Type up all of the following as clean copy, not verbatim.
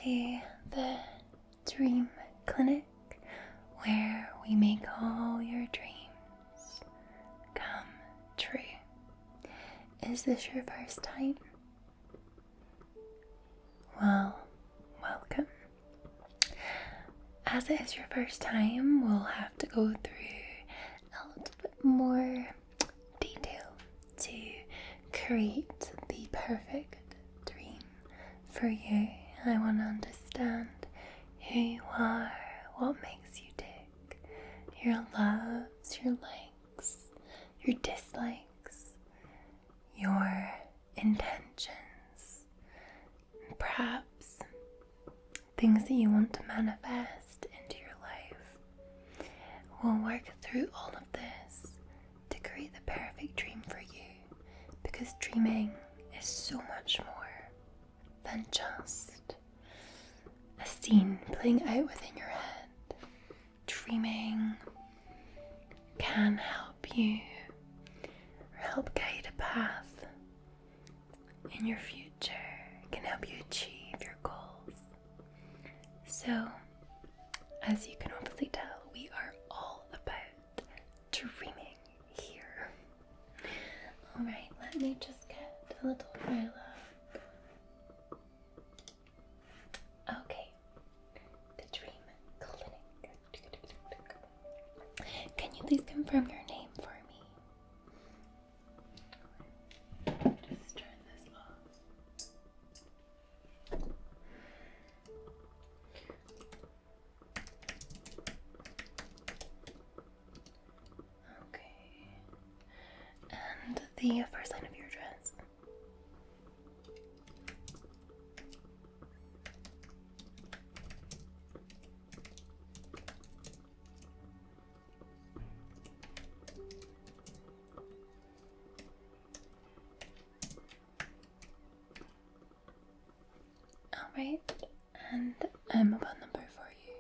to the Dream Clinic, where we make all your dreams come true. Is this your first time? Well, welcome. As it is your first time, we'll have to go through a little bit more detail to create the perfect dream for you. I want to understand who you are, what makes you tick, your loves, your likes, your dislikes, your intentions, and perhaps things that you want to manifest into your life. We'll work through all of this to create the perfect dream for you, because dreaming is so much more than just a scene playing out within your head. Dreaming can help you, or help guide a path in your future. It can help you achieve your goals. So, as you can obviously tell, we are all about dreaming here. Alright, let me just get a little file up. Okay, the Dream Clinic. Can you please confirm your name for me? Just turn this off. Okay. And the first line of your address. Alright, and a mobile number for you.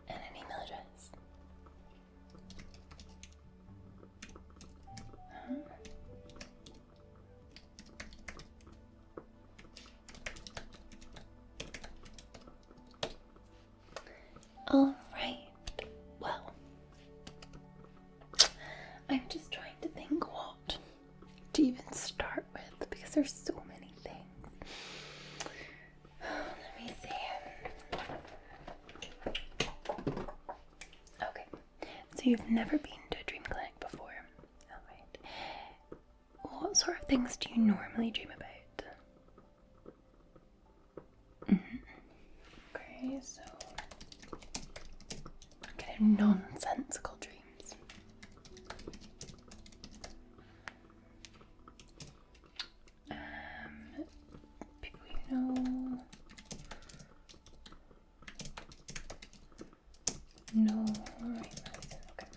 And an email address. Alright, well, I'm just trying to think what to even start with, because there's so many things. Let me see. Okay, so you've never been to a dream clinic before. Alright. What sort of things do you normally dream about? Okay, so kind of nonsensical dreams. People you know. No, alright, okay.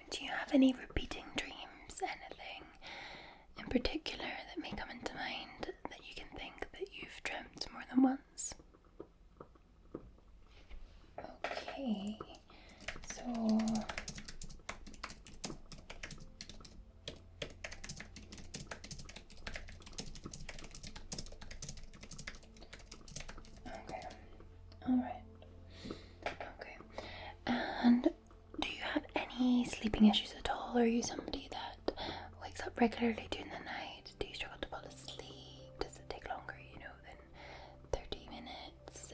Do you have any repeating dreams? Anything in particular that may come into mind that you can think that you've dreamt more than once? Okay, so okay, alright, okay. And do you have any sleeping issues at all? Are you somebody that wakes up regularly during the night? Do you struggle to fall asleep? Does it take longer, than 30 minutes?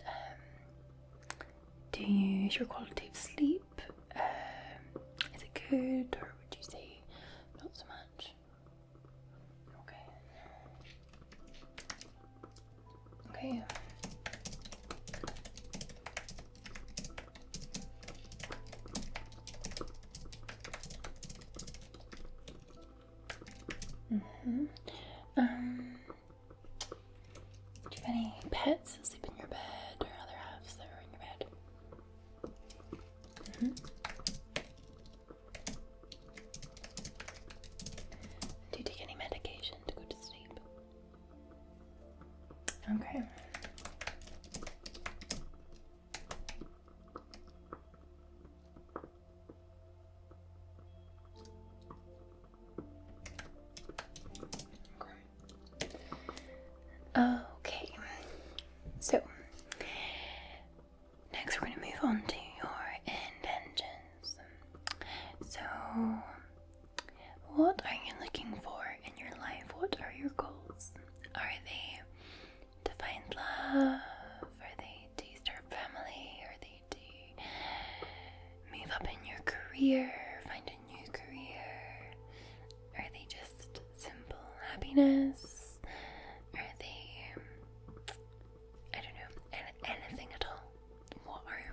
Is your quality of sleep, is it good, or would you say not so much? Okay. Okay. Do you have any pets that sleep in your bed, or other halves that are in your bed? Do you take any medication to go to sleep? Okay.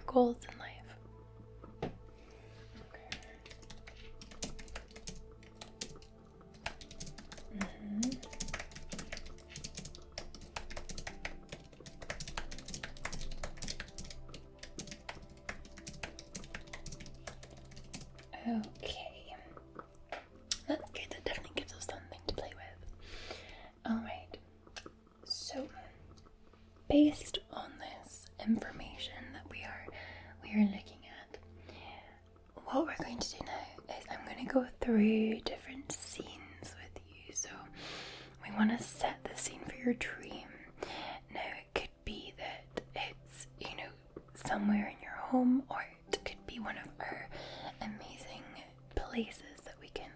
goals in life. Okay, that's good. That definitely gives us something to play with. Alright, so based on this information that we are looking at, what we're going to do now is I'm going to go through different scenes with you. So we want to set the scene for your dream. Now it could be that it's, somewhere in your home, or it could be one of our amazing places that we can,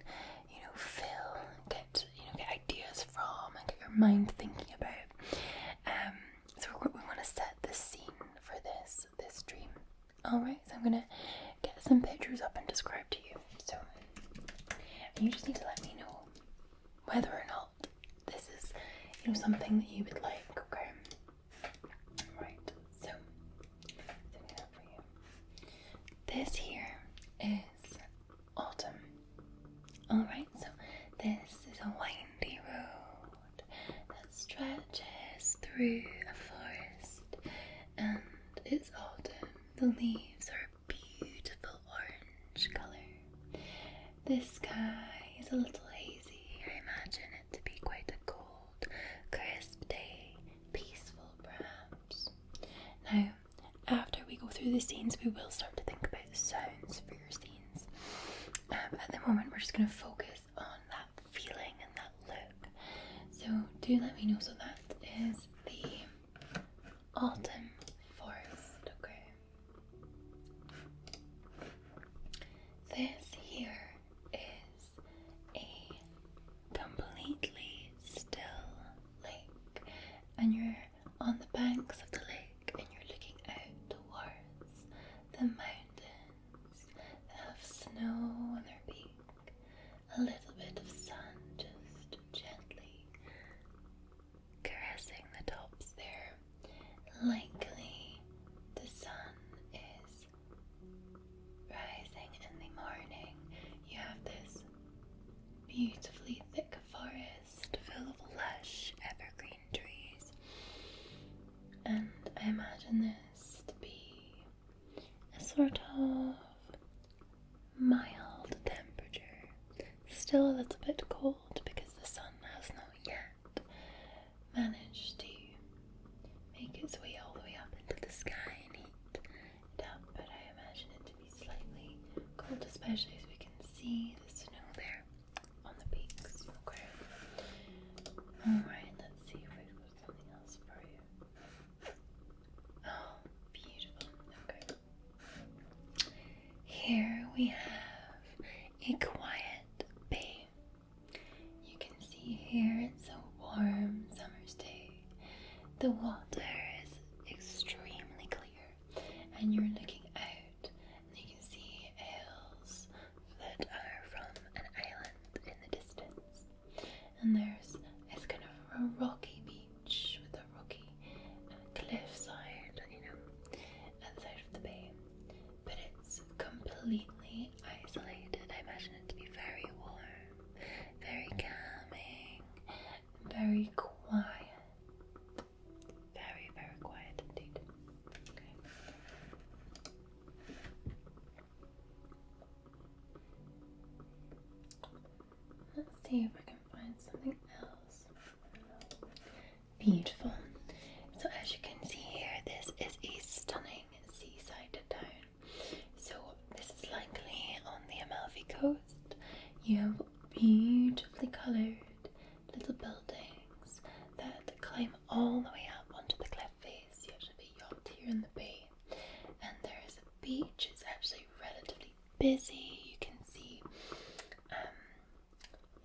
get ideas from and get your mind thinking about. So we want to set the scene for this dream. Alright, so I'm gonna get some pictures up and describe to you. So you just need to let me know whether or not this is, something that you would like, okay? Right, so setting that for you. This here is autumn. Alright, so this is a windy road that stretches through a forest, and it's autumn. The leaves are a beautiful orange colour. The sky is a little hazy. I imagine it to be quite a cold, crisp day, peaceful perhaps. Now, after we go through the scenes, we will start to think about sounds for your scenes. At the moment, we're just going to focus on that feeling and that look. So do let me know. So that is the autumn forest, okay? This here is a completely still lake, and you're on the banks of the lake and you're looking out towards the mountains that have snow on their peak, a little bit of sun just gently caressing the tops there. Likely the sun is rising in the morning. You have this beautifully thick forest full of lush evergreen trees, and I imagine this to be a sort of mild temperature, still a little bit cold because the sun has not yet managed to make its way all the way up into the sky and heat it up, but I imagine it to be slightly cold, especially as we can see the snow there on the peaks. Okay. Alright, let's see if we've got something else for you. Oh, beautiful. Okay. Here we have a quiet bay. You can see here it's a warm summer's day. The water is extremely clear, and you're looking out and you can see hills that are from an island in the distance. And it's kind of a rocky beach with a rocky cliffside, at the side of the bay. But it's completely isolated. I imagine it to be very warm, very calming, very quiet. Very, very quiet indeed. Okay. Let's see if I can find something else. Beautiful. So as you can see here, this is a stunning seaside town. So this is likely on the Amalfi Coast. You have beautifully coloured little buildings that climb all the way up onto the cliff face. You have a yacht here in the bay, and there's a beach. It's actually relatively busy. You can see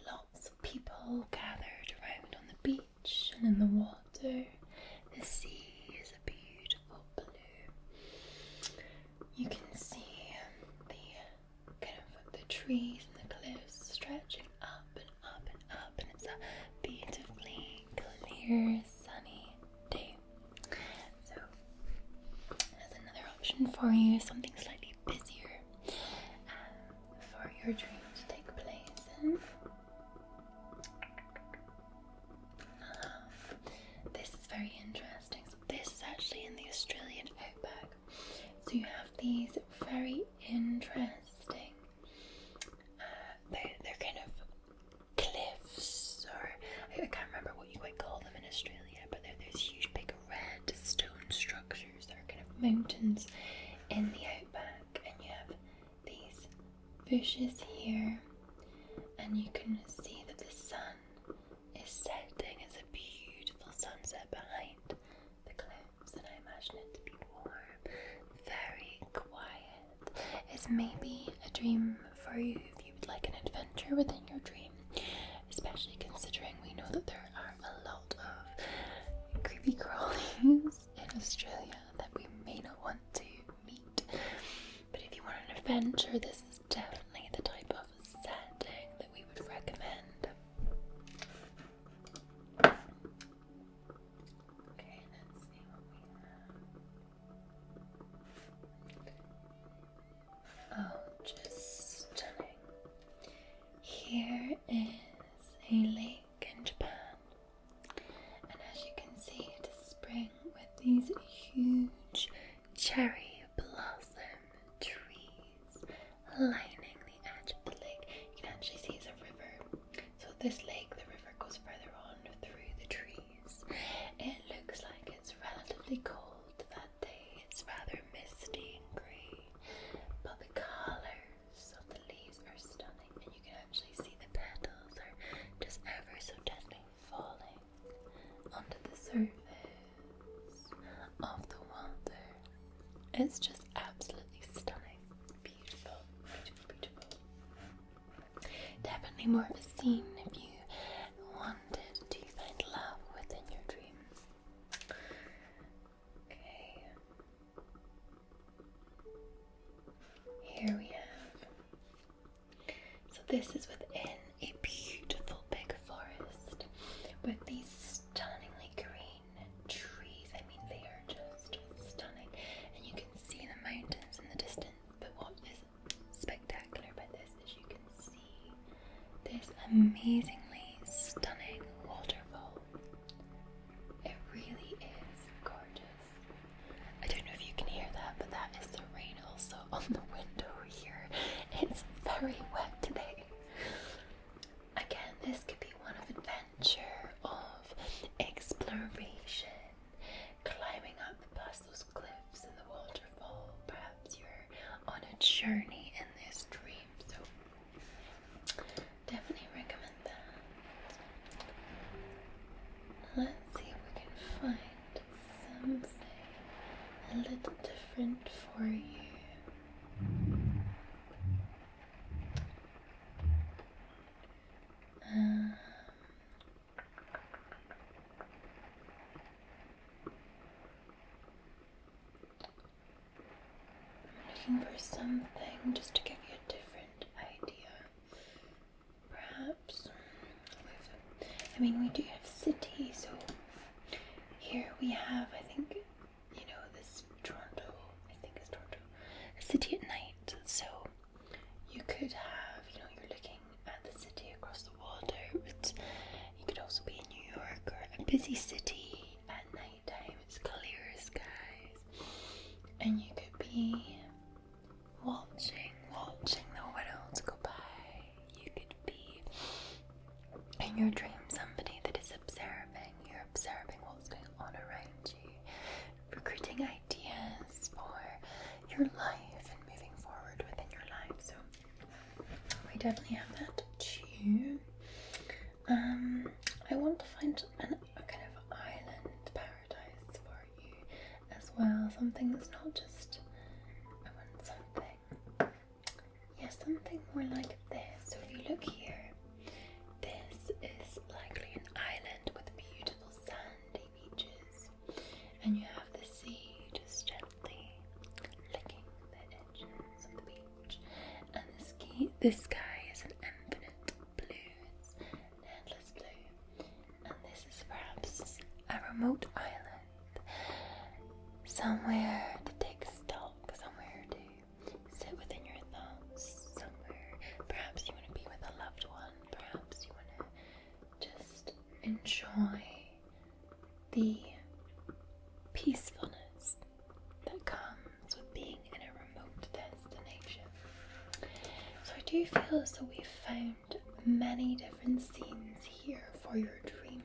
lots of people gathered around on the beach and in the water. The sea is a beautiful blue. You can see the kind of the trees and the cliffs stretching up and up and up, and it's a beautifully clear sunny day. So that's another option option for you, something slightly busier for your dream to take place in. This is very interesting. So this is actually in the Australian outback. So you have these very interesting, they're kind of cliffs, or I can't remember what you might call them in Australia, but they're these huge big red stone structures that are kind of mountains in the outback, and you have these bushes here, and you can see that the sun is setting. It's a beautiful sunset behind the cliffs, and I imagine it to be warm, very quiet. It's maybe a dream for you if you would like an adventure within your dream, especially considering we know that there are a lot of creepy crawlies in Australia that we may not want to meet. But if you want an adventure, this is definitely the type of setting that we would recommend. Okay, let's see what we have. Oh, just stunning. Here is a lake in Japan, and as you can see, it is spring with these huge cherry blossom trees lining the edge of the lake. You can actually see it's a river. So this lake, the river goes further on through the trees. It looks like it's relatively cold that day. It's rather misty and grey, but the colours of the leaves are stunning, and you can actually see the petals are just ever so gently falling onto the surface of the water. It's just absolutely stunning. Beautiful, beautiful, beautiful. Definitely more of a scene if you wanted to find love within your dream. Okay. Here we have. So this is within a beautiful big forest with these stunningly green trees. I mean, they are just stunning, and you can see the mountains in the distance. But what is spectacular about this is you can see this amazingly stunning waterfall. It really is gorgeous. I don't know if you can hear that, but that is the rain also on the window here. It's very wet today. Again, this could be one of adventure, of exploration, climbing up past those cliffs and the waterfall. Perhaps you're on a journey in this dream, so definitely recommend that. Let's see if we can find something a little different for you. I'm looking for something just to give you a different idea. Perhaps we do have cities, so here we have, I think, this Toronto, a city at night. So you could have, you're looking at the city across the water, but you could also be in New York or a busy city at night time. It's clear skies, and you could be watching the world go by. You could be in your dream somebody that is observing. You're observing what's going on around you, recruiting ideas for your life and moving forward within your life. So we definitely have that too. I want to find a kind of island paradise for you as well. Something that's not just, I want something more like this. So if you look here, this is likely an island with beautiful sandy beaches, and you have the sea just gently licking the edges of the beach, and the sky is an infinite blue. It's an endless blue, and this is perhaps a remote island, somewhere to take stock do feel as though we've found many different scenes here for your dream.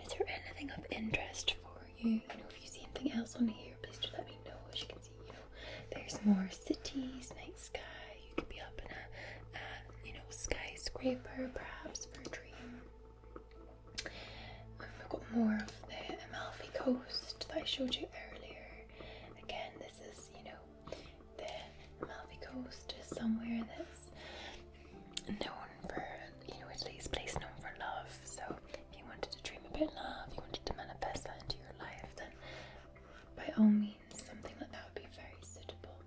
Is there anything of interest for you? You know, if you see anything else on here, please do let me know. As you can see, you know, there's more cities, night sky. You could be up in a you know, skyscraper perhaps for a dream. We've got more of the Amalfi Coast that I showed you earlier. Again, this is, you know, the Amalfi Coast is somewhere that's known for, you know, Italy's place known for love. So if you wanted to dream about love, you wanted to manifest that into your life, then by all means something like that would be very suitable.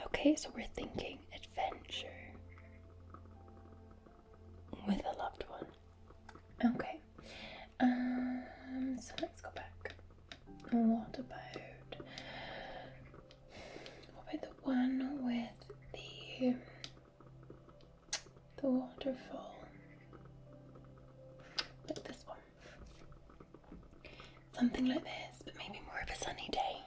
Okay, so we're thinking adventure with a loved one. Okay. So let's go back. What about the one with the waterfall? Like this one. Something like this, but maybe more of a sunny day.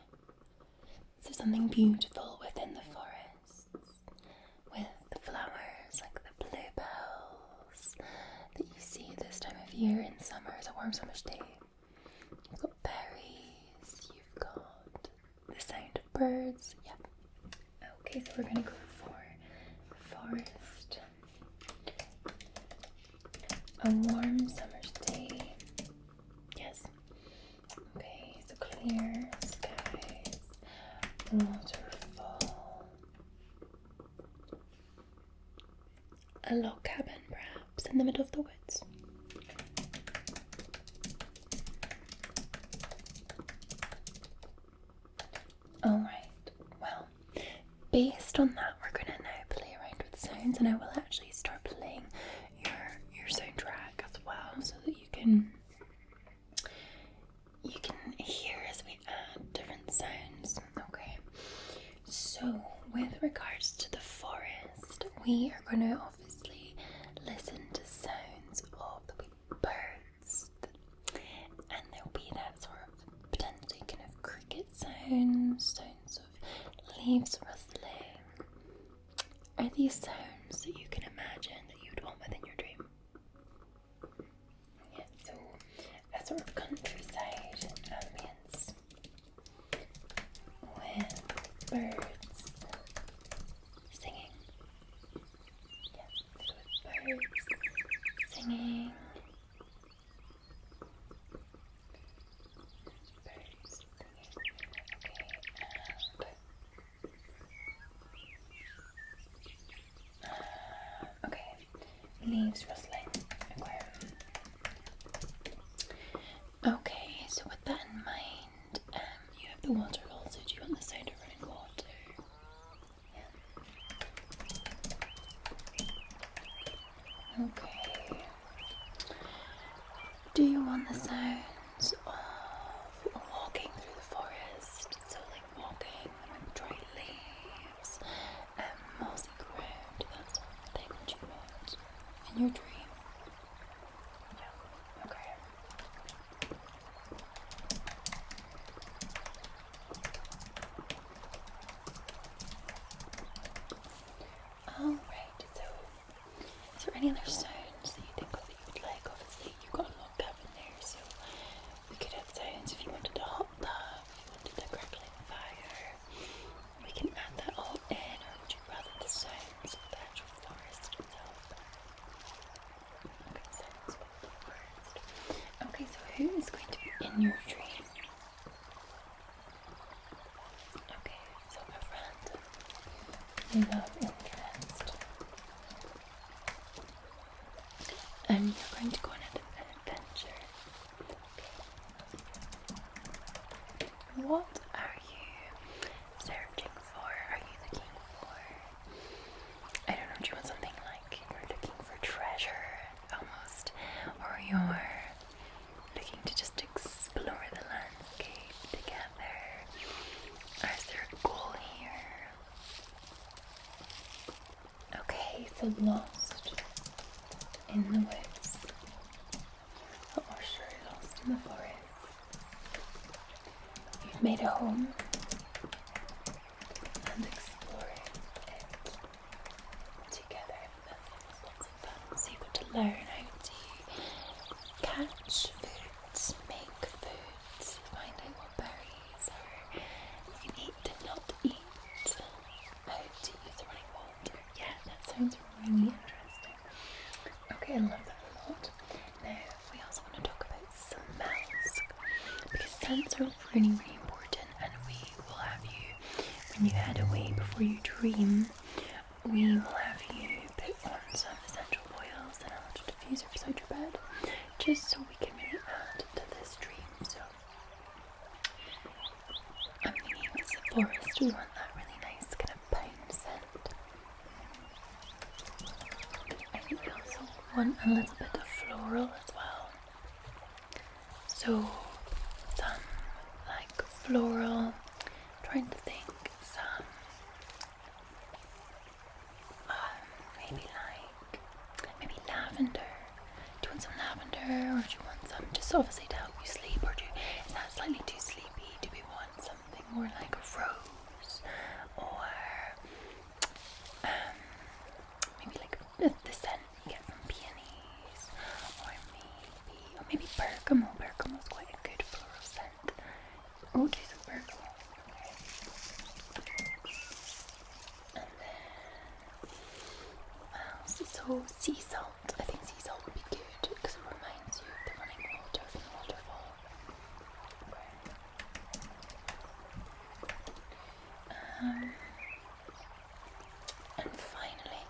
So something beautiful within the forests, with the flowers like the bluebells that you see this time of year in summer. It's a warm summer's day. You've got berries, you've got the sound of birds. Yeah. Okay, so we're gonna go for forest. A warm summer's day. Yes. Okay, so clear skies, waterfall, a log cabin perhaps in the middle of the woods. Alright, well, based on that, we're going to now play around with sounds, and I will actually start playing your soundtrack as well, so that you can hear as we add different sounds. Okay, so with regards to the forest, we are going to obviously listen to sounds of the wee birds, and there'll be that sort of potentially kind of cricket sounds of leaves rustling. Are these sounds that you can imagine that you'd want within your dream? Yeah, so a sort of countryside ambience with birds singing. Yes, so with birds singing. Leaves rustling. Okay, so with that in mind, you have the waterfall, so do you want the sound of running water? Yeah. Okay. Do you want the sounds of walking through the forest? So like walking with dry leaves, mossy ground, that sort of thing, do you want in your dream? Yeah, okay. Alright, so is there any other sounds that you think of that you would like? Obviously you've got a log cabin there, so we could have sounds if you wanted a hot tub, if you wanted a crackling fire. We can add that all in, or would you rather the sounds of the actual forest itself? Okay, sounds of the forest. Okay, so who is going to be in your dream? Okay, so a random love interest. And you're going to go on an adventure. Okay. What are you searching for? Are you looking for, I don't know, do you want something like you're looking for treasure almost? Or you're looking to just explore the landscape together? Or is there a goal here? Okay, so lost in the woods, or sure, lost in the forest. You've made a home. catch foods, make foods, find out what berries are you need and not eat, how to use the running water. Yeah, that sounds really interesting. Okay, I love that a lot. Now, we also want to talk about smells, because scents are really, really important, and we will have you, when you head away before you dream, we will have you put on some essential oils and a little diffuser beside your bed, just so we can really add to this dream. So I'm thinking if it's a forest, we want that really nice kind of pine scent. I think we also want a little bit of floral as well. So some like floral, trying to think, some maybe lavender. Do you want some lavender, or do you want some just obviously to help you sleep, or is that slightly too sleepy? Do we want something more like a rose, or maybe like the scent you get from peonies, or maybe bergamot. Bergamot's quite a good floral scent. Oh, do some bergamot. And then what else? So sea salt. I think sea salt would be good because it reminds you of the running water from the waterfall. And finally,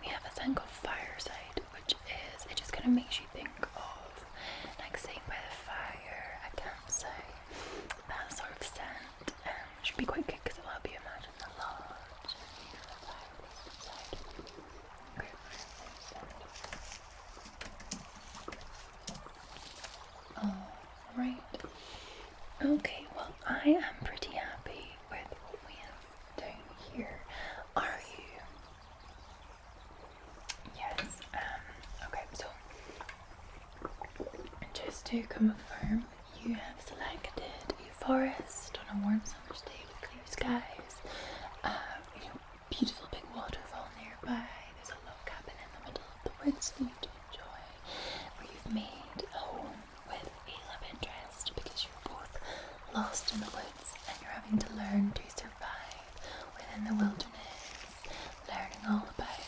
we have a scent called Fireside, which is, it just kind of makes you think of like sitting by the fire, a campsite, that sort of scent. Should be quite good because it will help you imagine the lodge and the fireplace inside. Okay. Alright. Okay, well, I am pretty happy with what we have down here. Are you? Yes. Okay, so just to confirm, you have selected a forest on a warm summer's day with clear skies, beautiful big waterfall nearby. There's a log cabin in the middle of the woods for you to enjoy, where you've made a home with a love interest because you're both lost in the woods and you're having to learn to survive within the wilderness, learning all about,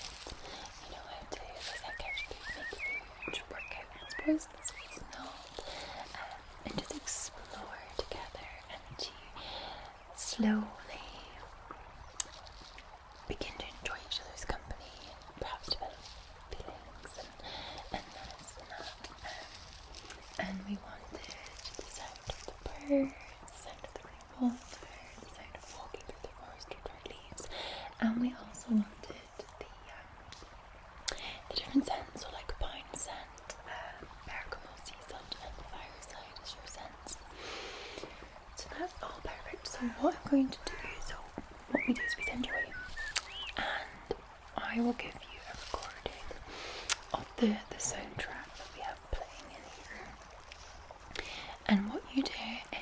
how to catch food, make food, work out what's poisonous, what's not, and just explore together and to slowly begin to enjoy each other's company and perhaps develop feelings and this and that. And we wanted the sound of the birds, the sound of the running water, the sound of walking through the forest with our leaves, and we also wanted the different scents, so like pine scent, bergamot, sea salt, and fireside is your scents. So that's all perfect. So what I'm going to do, what we do is we send you away, and I will give you a recording of the soundtrack that we have playing in here. And what you do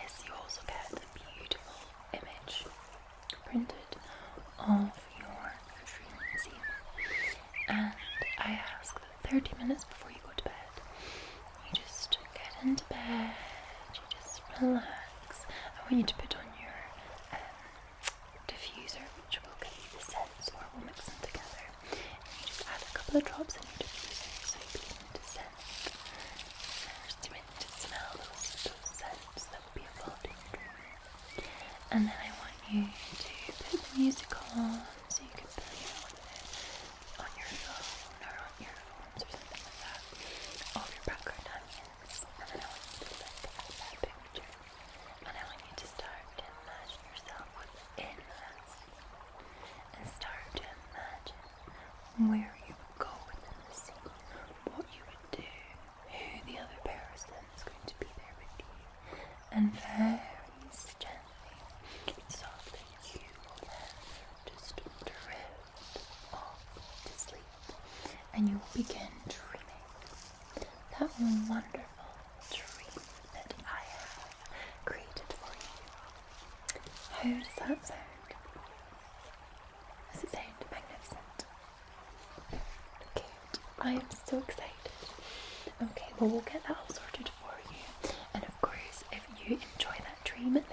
is you also get a beautiful image printed of your dream scene. And I ask that 30 minutes before you go to bed, you just get into bed, you just relax. I want you to put on your diffuser, which will give you the scents, or we'll mix them together. And you just add a couple of drops in your diffuser so you begin to scent. First, you begin to smell those scents that will be involved in your dream. And then I want you to put the music on so you can play it on your phone or on earphones or something like that, of your background ambience. And then I want you to look at that picture, and I want you to start to imagine yourself within that scene, and start to imagine where you would go within the scene, what you would do, who the other person is going to be there with you, and very gently, softly, you will then just drift off to sleep, and you will begin dreaming that wonderful dream that I have created for you. How does that sound? Does it sound magnificent? Good. I am so excited. Okay, but we'll get that all sorted for you. And of course, if you enjoy that dream, then